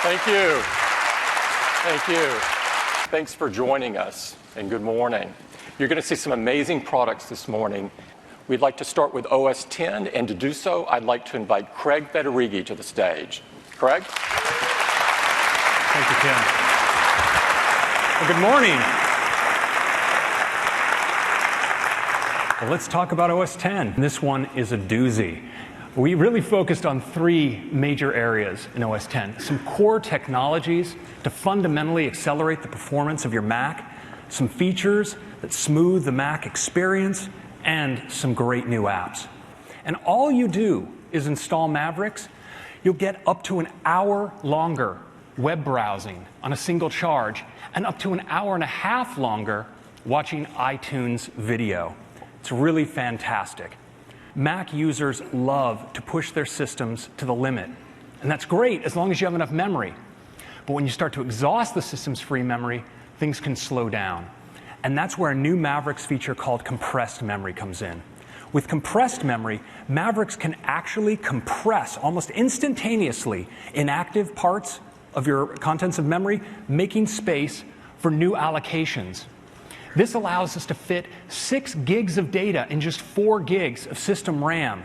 Thank you. Thank you. Thanks for joining us, and good morning. You're going to see some amazing products this morning. We'd like to start with OS X, and to do so, I'd like to invite Craig Federighi to the stage. Craig? Thank you, Tim. Well, good morning. Well, let's talk about OS X. This one is a doozy. We really focused on three major areas in OS X. Some core technologies to fundamentally accelerate the performance of your Mac, some features that smooth the Mac experience, and some great new apps. And all you do is install Mavericks, you'll get up to an hour longer web browsing on a single charge, and up to an hour and a half longer watching iTunes video. It's really fantastic. Mac users love to push their systems to the limit. And that's great as long as you have enough memory. But when you start to exhaust the system's free memory, things can slow down. And that's where a new Mavericks feature called compressed memory comes in. With compressed memory, Mavericks can actually compress almost instantaneously inactive parts of your contents of memory, making space for new allocations. This allows us to fit 6 gigs of data in just 4 gigs of system RAM.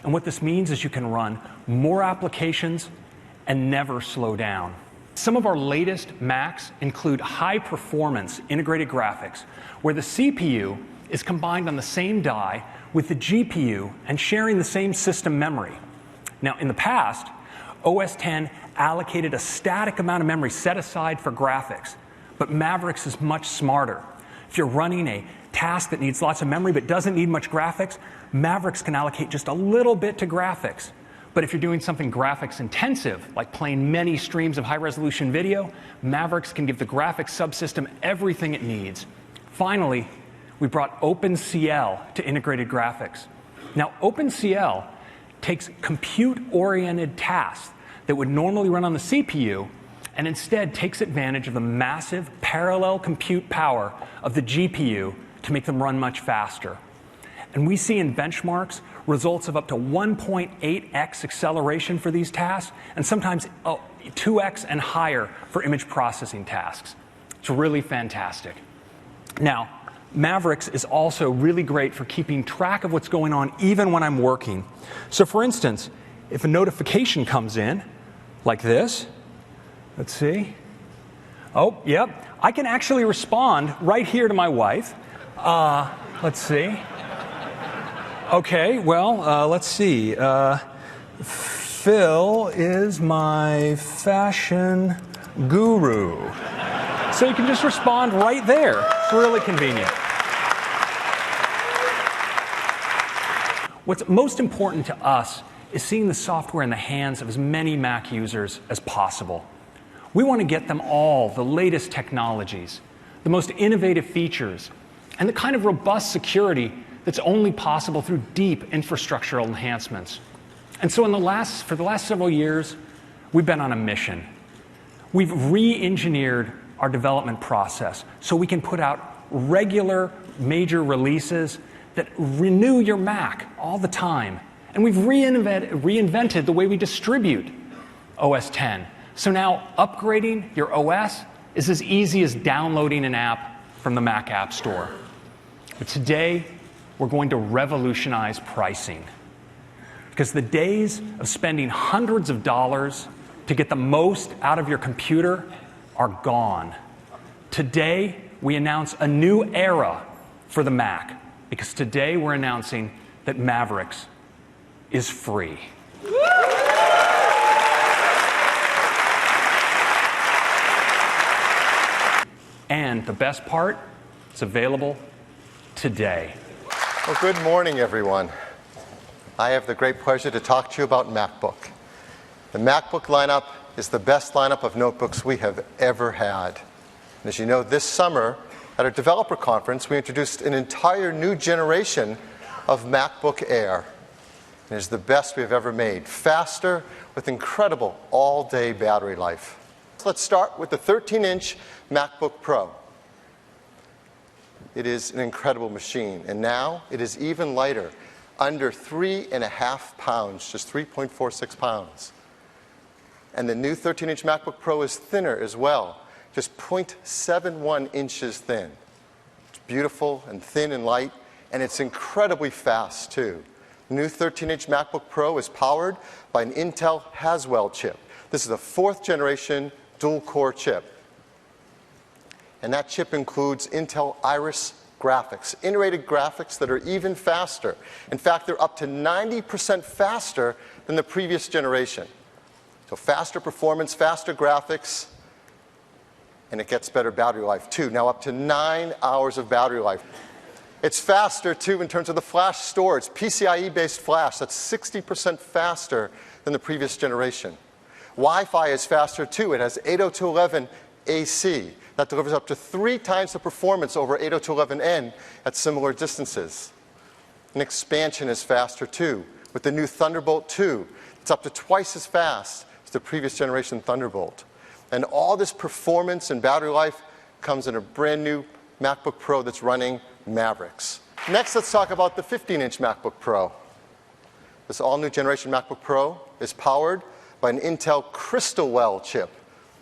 And what this means is you can run more applications and never slow down. Some of our latest Macs include high-performance integrated graphics, where the CPU is combined on the same die with the GPU and sharing the same system memory. Now, in the past, OS X allocated a static amount of memory set aside for graphics, but Mavericks is much smarter. If you're running a task that needs lots of memory but doesn't need much graphics, Mavericks can allocate just a little bit to graphics. But if you're doing something graphics intensive, like playing many streams of high-resolution video, Mavericks can give the graphics subsystem everything it needs. Finally, we brought OpenCL to integrated graphics. Now, OpenCL takes compute-oriented tasks that would normally run on the CPU and instead takes advantage of the massive parallel compute power of the GPU to make them run much faster. And we see in benchmarks results of up to 1.8x acceleration for these tasks, and sometimes 2x and higher for image processing tasks. It's really fantastic. Now, Mavericks is also really great for keeping track of what's going on even when I'm working. So for instance, if a notification comes in, like this, let's see. Oh, yep. I can actually respond right here to my wife. Let's see. Okay, well, let's see. Phil is my fashion guru. So you can just respond right there. It's really convenient. What's most important to us is seeing the software in the hands of as many Mac users as possible. We want to get them all the latest technologies, the most innovative features, and the kind of robust security that's only possible through deep infrastructural enhancements. And so for the last several years, we've been on a mission. We've re-engineered our development process so we can put out regular major releases that renew your Mac all the time. And we've reinvented the way we distribute OS X. So now upgrading your OS is as easy as downloading an app from the Mac App Store. But today, we're going to revolutionize pricing. Because the days of spending hundreds of dollars to get the most out of your computer are gone. Today, we announce a new era for the Mac. Because today, we're announcing that Mavericks is free. And the best part, it's available today. Well, good morning, everyone. I have the great pleasure to talk to you about Macbook. The Macbook lineup is the best lineup of notebooks we have ever had. And as you know, this summer at our developer conference, we introduced an entire new generation of MacBook Air. It is the best we have ever made, faster with incredible all-day battery life. Let's start with the 13-inch MacBook Pro. It is an incredible machine, and now it is even lighter, under 3.5 pounds, just 3.46 pounds. And the new 13-inch MacBook Pro is thinner as well, just 0.71 inches thin. It's beautiful and thin and light, and it's incredibly fast too. The new 13-inch MacBook Pro is powered by an Intel Haswell chip. This is a 4th generation dual-core chip. And that chip includes Intel Iris graphics, integrated graphics that are even faster. In fact, they're up to 90% faster than the previous generation. So faster performance, faster graphics, and it gets better battery life too. Now up to 9 hours of battery life. It's faster too in terms of the flash storage. PCIe-based flash, that's 60% faster than the previous generation. Wi-Fi is faster too. It has 802.11ac. That delivers up to 3 times the performance over 802.11n at similar distances. And expansion is faster too. With the new Thunderbolt 2, it's up to twice as fast as the previous generation Thunderbolt. And all this performance and battery life comes in a brand new MacBook Pro that's running Mavericks. Next, let's talk about the 15-inch MacBook Pro. This all-new generation MacBook Pro is powered by an Intel Crystalwell chip.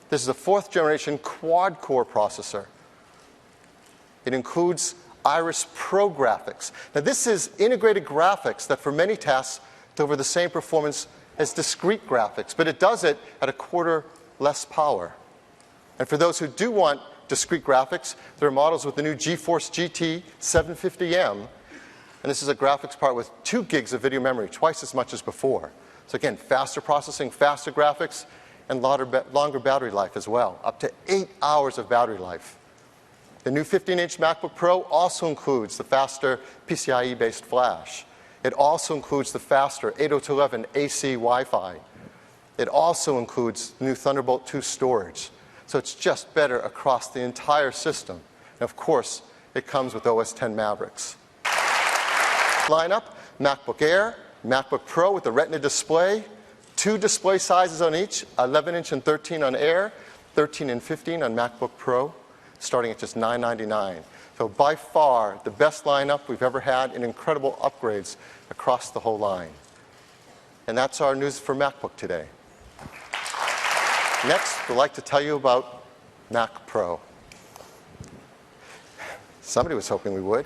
This is a 4th generation quad-core processor. It includes Iris Pro graphics. Now, this is integrated graphics that for many tasks deliver the same performance as discrete graphics, but it does it at a quarter less power. And for those who do want discrete graphics, there are models with the new GeForce GT 750M, and this is a graphics part with 2 gigs of video memory, twice as much as before. So again, faster processing, faster graphics, and longer battery life as well, up to 8 hours of battery life. The new 15-inch MacBook Pro also includes the faster PCIe-based flash. It also includes the faster 802.11ac Wi-Fi. It also includes the new Thunderbolt 2 storage. So it's just better across the entire system. And of course, it comes with OS X Mavericks. Lineup, MacBook Air, MacBook Pro with the Retina display, 2 display sizes on each, 11-inch and 13 on Air, 13 and 15 on MacBook Pro, starting at just $999. So by far, the best lineup we've ever had, and incredible upgrades across the whole line. And that's our news for MacBook today. Next, we'd like to tell you about Mac Pro. Somebody was hoping we would.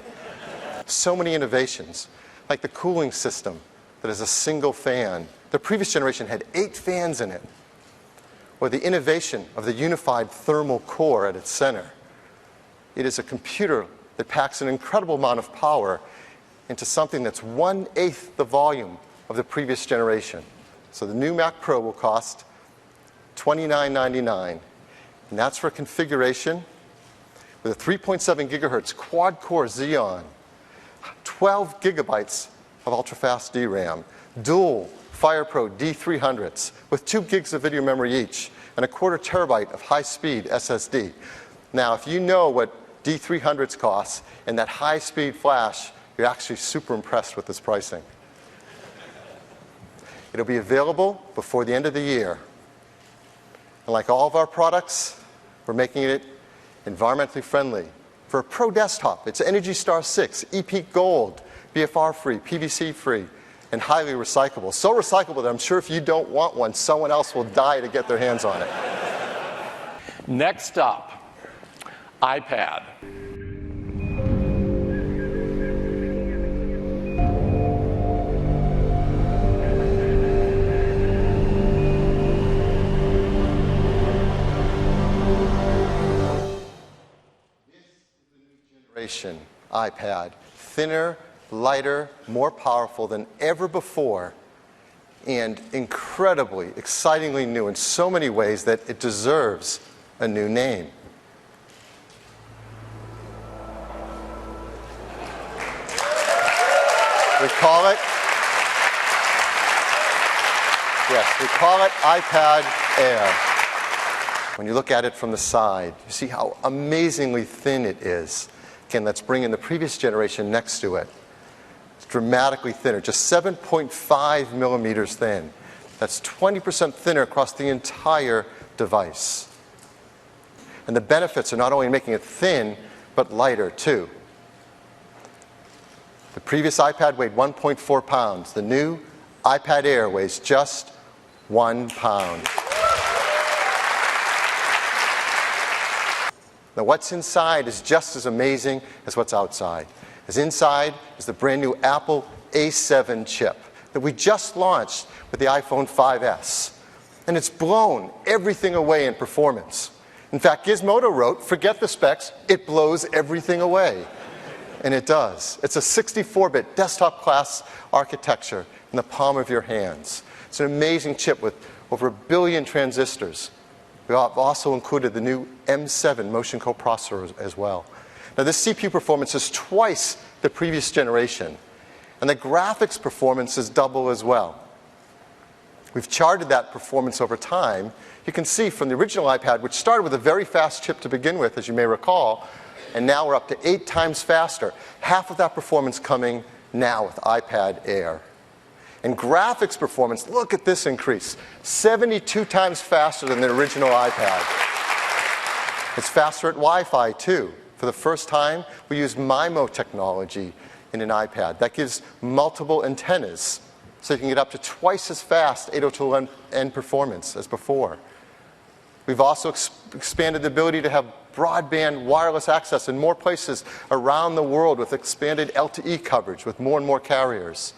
So many innovations, like the cooling system that is a single fan. The previous generation had 8 fans in it. Or the innovation of the unified thermal core at its center. It is a computer that packs an incredible amount of power into something that's 1/8 the volume of the previous generation. So the new Mac Pro will cost $29.99. And that's for configuration with a 3.7 gigahertz quad-core Xeon, 12 gigabytes of ultra-fast DRAM, dual FirePro D300s with 2 gigs of video memory each, and a 1/4 terabyte of high-speed SSD. Now, if you know what D300s cost and that high-speed flash, you're actually super impressed with this pricing. It'll be available before the end of the year. And like all of our products, we're making it environmentally friendly. For a Pro desktop, it's Energy Star 6, EPEAT Gold, BFR-free, PVC-free, and highly recyclable. So recyclable that I'm sure if you don't want one, someone else will die to get their hands on it. Next up, iPad. iPad, thinner, lighter, more powerful than ever before, and incredibly, excitingly new in so many ways that it deserves a new name. We call it iPad Air. When you look at it from the side, you see how amazingly thin it is. Again, let's bring in the previous generation next to it. It's dramatically thinner, just 7.5 millimeters thin. That's 20% thinner across the entire device. And the benefits are not only making it thin, but lighter too. The previous iPad weighed 1.4 pounds. The new iPad Air weighs just 1 pound. Now, what's inside is just as amazing as what's outside. As inside is the brand new Apple A7 chip that we just launched with the iPhone 5S. And it's blown everything away in performance. In fact, Gizmodo wrote, forget the specs, it blows everything away. And it does. It's a 64-bit desktop-class architecture in the palm of your hands. It's an amazing chip with over 1 billion transistors. We have also included the new M7 motion coprocessor as well. Now, this CPU performance is twice the previous generation, and the graphics performance is double as well. We've charted that performance over time. You can see from the original iPad, which started with a very fast chip to begin with, as you may recall, and now we're up to 8 times faster. Half of that performance coming now with iPad Air. And graphics performance, look at this increase, 72 times faster than the original iPad. It's faster at Wi-Fi, too. For the first time, we use MIMO technology in an iPad. That gives multiple antennas, so you can get up to twice as fast 802.11n performance as before. We've also expanded the ability to have broadband wireless access in more places around the world with expanded LTE coverage with more and more carriers.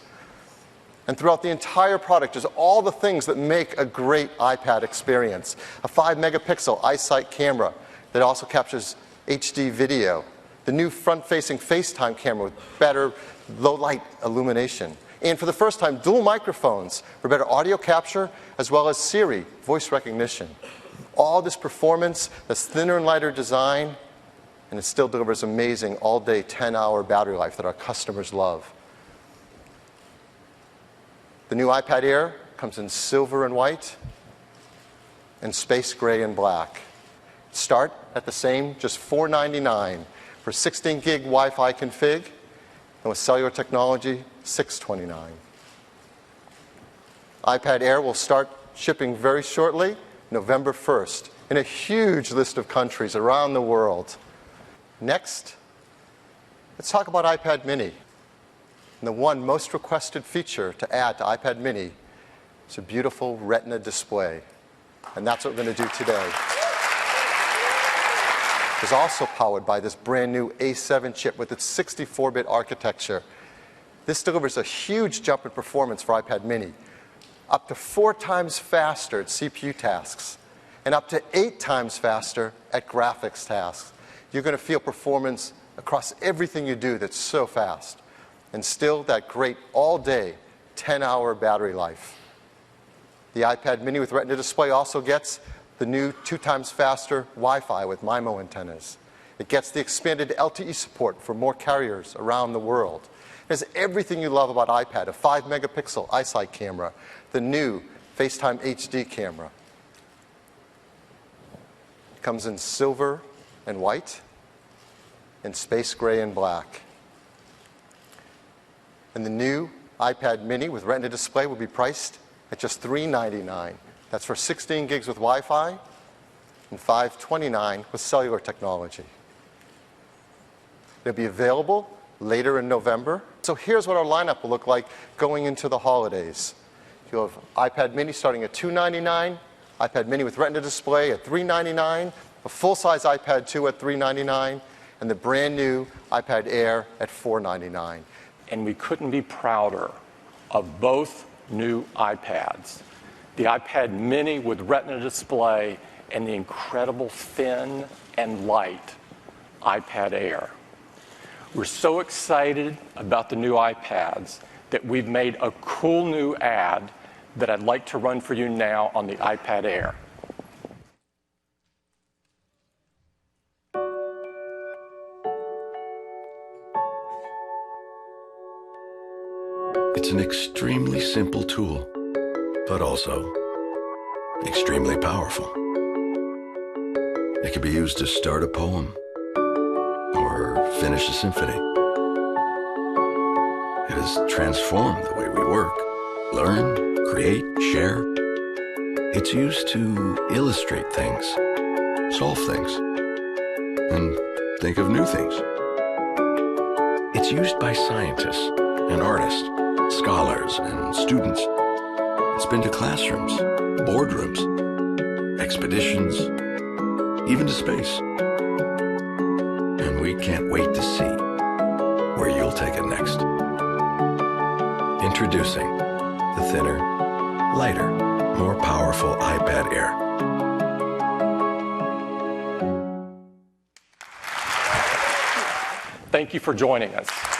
And throughout the entire product, there's all the things that make a great iPad experience. A 5-megapixel iSight camera that also captures HD video. The new front-facing FaceTime camera with better low-light illumination. And for the first time, dual microphones for better audio capture as well as Siri voice recognition. All this performance, this thinner and lighter design, and it still delivers amazing all-day 10-hour battery life that our customers love. The new iPad Air comes in silver and white and space gray and black. Start at the same, just $499 for 16 gig Wi-Fi config, and with cellular technology, $629. iPad Air will start shipping very shortly, November 1st, in a huge list of countries around the world. Next, let's talk about iPad mini. And the one most requested feature to add to iPad mini is a beautiful Retina display. And that's what we're going to do today. It's also powered by this brand new A7 chip with its 64-bit architecture. This delivers a huge jump in performance for iPad mini, up to 4 times faster at CPU tasks, and up to 8 times faster at graphics tasks. You're going to feel performance across everything you do that's so fast, and still that great all-day 10-hour battery life. The iPad mini with Retina display also gets the new 2 times faster Wi-Fi with MIMO antennas. It gets the expanded LTE support for more carriers around the world. It has everything you love about iPad, a 5-megapixel iSight camera, the new FaceTime HD camera. It comes in silver and white, and space gray and black. And the new iPad mini with Retina display will be priced at just $399. That's for 16 gigs with Wi-Fi and $529 with cellular technology. It'll be available later in November. So here's what our lineup will look like going into the holidays. You'll have iPad mini starting at $299, iPad mini with Retina display at $399, a full-size iPad 2 at $399, and the brand new iPad Air at $499. And we couldn't be prouder of both new iPads. The iPad mini with Retina display and the incredible thin and light iPad Air. We're so excited about the new iPads that we've made a cool new ad that I'd like to run for you now on the iPad Air. It's an extremely simple tool, but also extremely powerful. It can be used to start a poem or finish a symphony. It has transformed the way we work, learn, create, share. It's used to illustrate things, solve things, and think of new things. It's used by scientists and artists, scholars and students. It's been to classrooms, boardrooms, expeditions, even to space. we can't wait to see where you'll take it next. Introducing the thinner, lighter, more powerful iPad Air. Thank you for joining us.